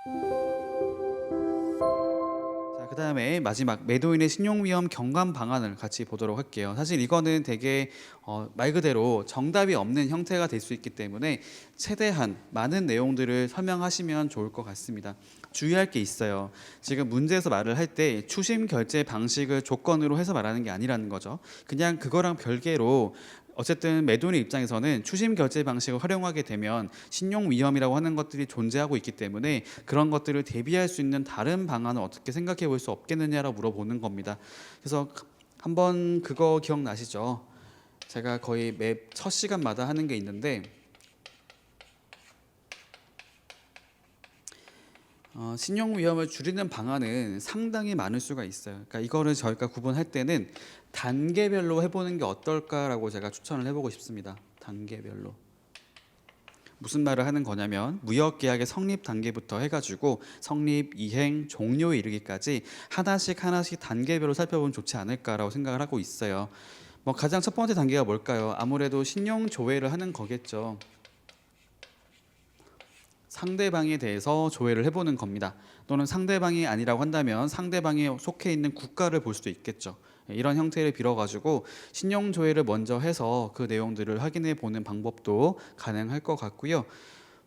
자, 그다음에 마지막 매도인의 신용위험 경감 방안을 같이 보도록 할게요. 사실 이거는 되게 말 그대로 정답이 없는 형태가 될 수 있기 때문에 최대한 많은 내용들을 설명하시면 좋을 것 같습니다. 주의할 게 있어요. 지금 문제에서 말을 할 때 추심 결제 방식을 조건으로 해서 말하는 게 아니라는 거죠. 그냥 그거랑 별개로 어쨌든 매도인의 입장에서는 추심 결제 방식을 활용하게 되면 신용 위험이라고 하는 것들이 존재하고 있기 때문에 그런 것들을 대비할 수 있는 다른 방안을 어떻게 생각해 볼 수 없겠느냐라고 물어보는 겁니다. 그래서 한번 그거 기억나시죠? 제가 거의 매 첫 시간마다 하는 게 있는데 신용 위험을 줄이는 방안은 상당히 많을 수가 있어요. 그러니까 이거를 저희가 구분할 때는 단계별로 해보는 게 어떨까라고 제가 추천을 해보고 싶습니다. 단계별로. 무슨 말을 하는 거냐면 무역계약의 성립 단계부터 해가지고 성립, 이행, 종료에 이르기까지 하나씩 하나씩 단계별로 살펴보면 좋지 않을까라고 생각을 하고 있어요. 뭐 가장 첫 번째 단계가 뭘까요? 아무래도 신용 조회를 하는 거겠죠. 상대방에 대해서 조회를 해보는 겁니다. 또는 상대방이 아니라고 한다면 상대방이 속해 있는 국가를 볼 수도 있겠죠. 이런 형태를 빌어가지고 신용 조회를 먼저 해서 그 내용들을 확인해 보는 방법도 가능할 것 같고요.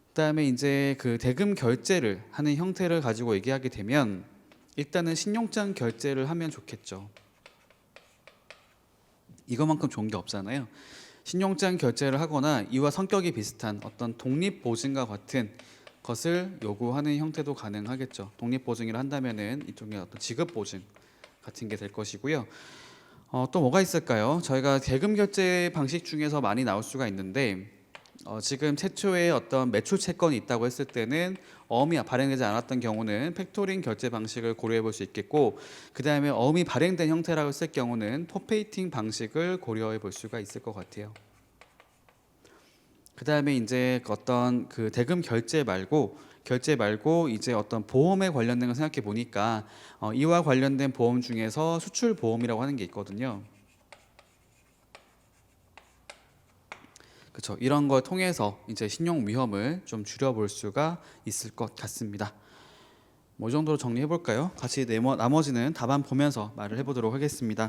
그다음에 이제 그 대금 결제를 하는 형태를 가지고 얘기하게 되면 일단은 신용장 결제를 하면 좋겠죠. 이거만큼 좋은 게 없잖아요. 신용장 결제를 하거나 이와 성격이 비슷한 어떤 독립보증과 같은 것을 요구하는 형태도 가능하겠죠. 독립보증이라 한다면은 이쪽에 어떤 지급보증 같은 게 될 것이고요. 또 뭐가 있을까요? 저희가 대금 결제 방식 중에서 많이 나올 수가 있는데 지금 최초의 어떤 매출 채권이 있다고 했을 때는 어음이 발행되지 않았던 경우는 팩토링 결제 방식을 고려해 볼 수 있겠고, 그 다음에 어음이 발행된 형태라고 했을 경우는 포페이팅 방식을 고려해 볼 수가 있을 것 같아요. 그 다음에 이제 어떤 그 대금 결제 말고 이제 어떤 보험에 관련된 걸 생각해 보니까 이와 관련된 보험 중에서 수출 보험이라고 하는 게 있거든요. 그렇죠. 이런 걸 통해서 이제 신용 위험을 좀 줄여볼 수가 있을 것 같습니다. 뭐 이 정도로 정리해 볼까요? 같이 나머지는 답안 보면서 말을 해보도록 하겠습니다.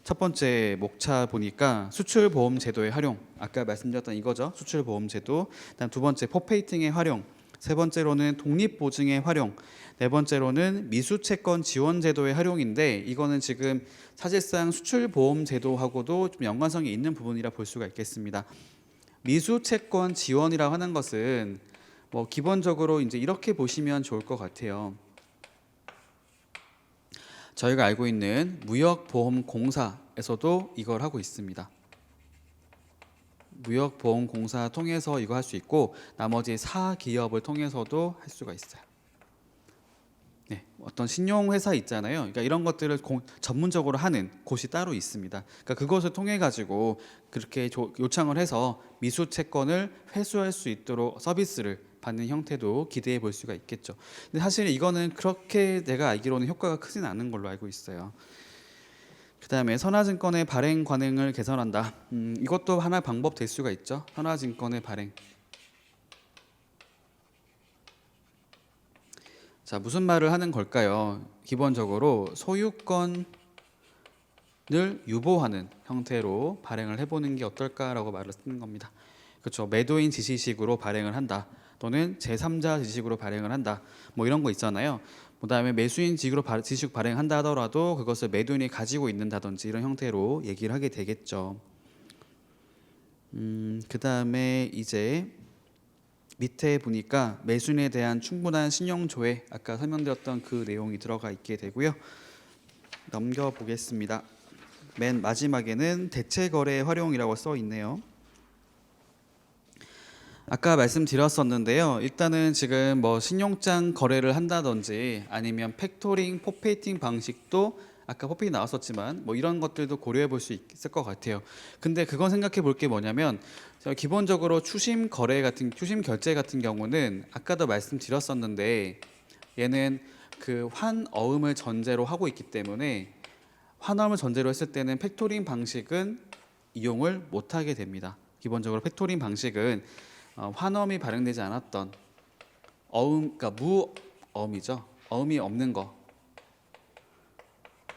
첫 번째 목차 보니까 수출 보험 제도의 활용, 아까 말씀드렸던 이거죠. 수출 보험 제도. 그다음 두 번째 포페이팅의 활용, 세 번째로는 독립 보증의 활용, 네 번째로는 미수 채권 지원 제도의 활용인데 이거는 지금 사실상 수출 보험 제도하고도 좀 연관성이 있는 부분이라 볼 수가 있겠습니다. 미수 채권 지원이라고 하는 것은 뭐 기본적으로 이제 이렇게 보시면 좋을 것 같아요. 저희가 알고 있는 무역보험공사에서도 이걸 하고 있습니다. 무역보험공사 통해서 이거 할 수 있고 나머지 사기업을 통해서도 할 수가 있어요. 네, 어떤 신용회사 있잖아요. 그러니까 이런 것들을 전문적으로 하는 곳이 따로 있습니다. 그러니까 그것을 통해 가지고 그렇게 요청을 해서 미수 채권을 회수할 수 있도록 서비스를 받는 형태도 기대해 볼 수가 있겠죠. 근데 사실 이거는 그렇게 내가 알기로는 효과가 크진 않은 걸로 알고 있어요. 그다음에 선화증권의 발행 관행을 개선한다. 이것도 하나의 방법 될 수가 있죠. 선화증권의 발행. 자, 무슨 말을 하는 걸까요? 기본적으로 소유권을 유보하는 형태로 발행을 해보는 게 어떨까라고 말을 쓰는 겁니다. 그렇죠. 매도인 지시식으로 발행을 한다. 또는 제3자 지식으로 발행을 한다. 뭐 이런 거 있잖아요. 그다음에 매수인 지식 발행한다 하더라도 그것을 매도인이 가지고 있는다든지 이런 형태로 얘기를 하게 되겠죠. 그다음에 이제 밑에 보니까 매수인에 대한 충분한 신용 조회, 아까 설명드렸던 그 내용이 들어가 있게 되고요. 넘겨 보겠습니다. 맨 마지막에는 대체 거래 활용이라고 써 있네요. 아까 말씀드렸었는데요. 일단은 지금 뭐 신용장 거래를 한다든지 아니면 팩토링, 포페이팅 방식도 아까 포페이팅 나왔었지만 뭐 이런 것들도 고려해 볼 수 있을 것 같아요. 근데 그건 생각해 볼 게 뭐냐면 기본적으로 추심 결제 같은 경우는 아까도 말씀드렸었는데 얘는 그 환어음을 전제로 하고 있기 때문에 환어음을 전제로 했을 때는 팩토링 방식은 이용을 못 하게 됩니다. 기본적으로 팩토링 방식은 환어음이 발행되지 않았던 그러니까 어음이죠. 어음이 없는 거.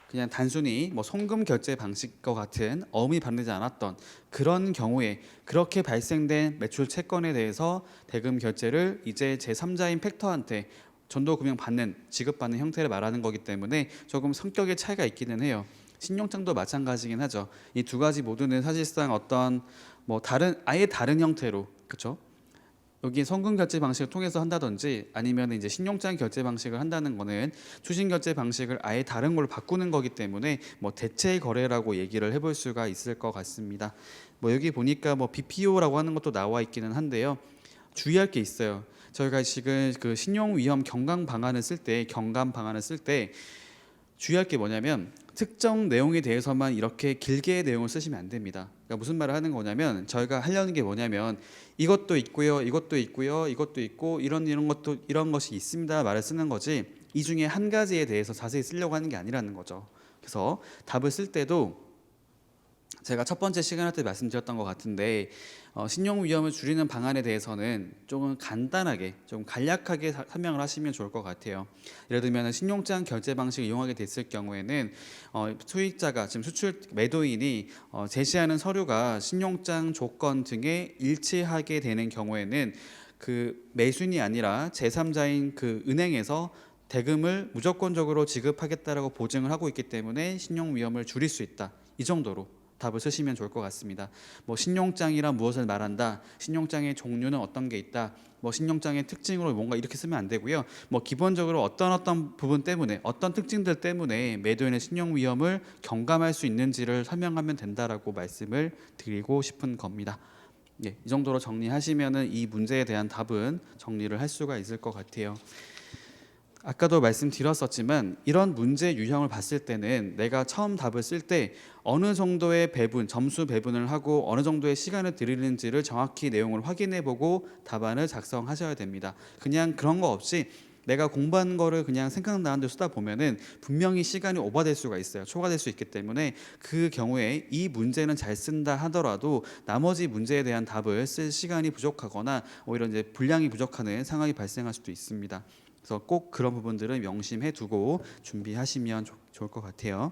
그냥 단순히 뭐 송금 결제 방식과 같은 어음이 발생되지 않았던 그런 경우에 그렇게 발생된 매출 채권에 대해서 대금 결제를 이제 제3자인 팩터한테 전도금융 받는 지급받는 형태를 말하는 거기 때문에 조금 성격의 차이가 있기는 해요. 신용장도 마찬가지긴 하죠. 이 두 가지 모두는 사실상 어떤 뭐 다른 아예 다른 형태로 그렇죠. 여기 송금 결제 방식을 통해서 한다든지 아니면 이제 신용장 결제 방식을 한다는 거는 추신 결제 방식을 아예 다른 걸로 바꾸는 거기 때문에 뭐 대체 거래라고 얘기를 해볼 수가 있을 것 같습니다. 뭐 여기 보니까 뭐 BPO라고 하는 것도 나와 있기는 한데요. 주의할 게 있어요. 저희가 지금 그 신용 위험 경감 방안을 쓸 때 주의할 게 뭐냐면 특정 내용에 대해서만 이렇게 길게 내용을 쓰시면 안 됩니다. 그러니까 무슨 말을 하는 거냐면 저희가 하려는 게 뭐냐면 이것도 있고요, 이것도 있고요, 이것도 있고 이런 것도 이런 것이 있습니다 말을 쓰는 거지 이 중에 한 가지에 대해서 자세히 쓰려고 하는 게 아니라는 거죠. 그래서 답을 쓸 때도 제가 첫 번째 시간 때 말씀드렸던 것 같은데 신용 위험을 줄이는 방안에 대해서는 조금 간단하게 좀 간략하게 설명을 하시면 좋을 것 같아요. 예를 들면 신용장 결제 방식을 이용하게 됐을 경우에는 수익자가 지금 수출 매도인이 제시하는 서류가 신용장 조건 등에 일치하게 되는 경우에는 그 매수인이 아니라 제3자인 그 은행에서 대금을 무조건적으로 지급하겠다라고 보증을 하고 있기 때문에 신용 위험을 줄일 수 있다. 이 정도로 답을 쓰시면 좋을 것 같습니다. 뭐 신용장이란 무엇을 말한다. 신용장의 종류는 어떤 게 있다. 뭐 신용장의 특징으로 뭔가 이렇게 쓰면 안 되고요. 뭐 기본적으로 어떤 부분 때문에 어떤 특징들 때문에 매도인의 신용 위험을 경감할 수 있는지를 설명하면 된다라고 말씀을 드리고 싶은 겁니다. 예, 이 정도로 정리하시면은 이 문제에 대한 답은 정리를 할 수가 있을 것 같아요. 아까도 말씀드렸었지만 이런 문제 유형을 봤을 때는 내가 처음 답을 쓸 때 어느 정도의 배분, 점수 배분을 하고 어느 정도의 시간을 들이는지를 정확히 내용을 확인해 보고 답안을 작성하셔야 됩니다. 그냥 그런 거 없이 내가 공부한 거를 그냥 생각나는 대로 쓰다 보면은 분명히 시간이 오버될 수가 있어요. 초과될 수 있기 때문에 그 경우에 이 문제는 잘 쓴다 하더라도 나머지 문제에 대한 답을 쓸 시간이 부족하거나 오히려 이제 분량이 부족하는 상황이 발생할 수도 있습니다. 그래서 꼭 그런 부분들을 명심해 두고 준비하시면 좋을 것 같아요.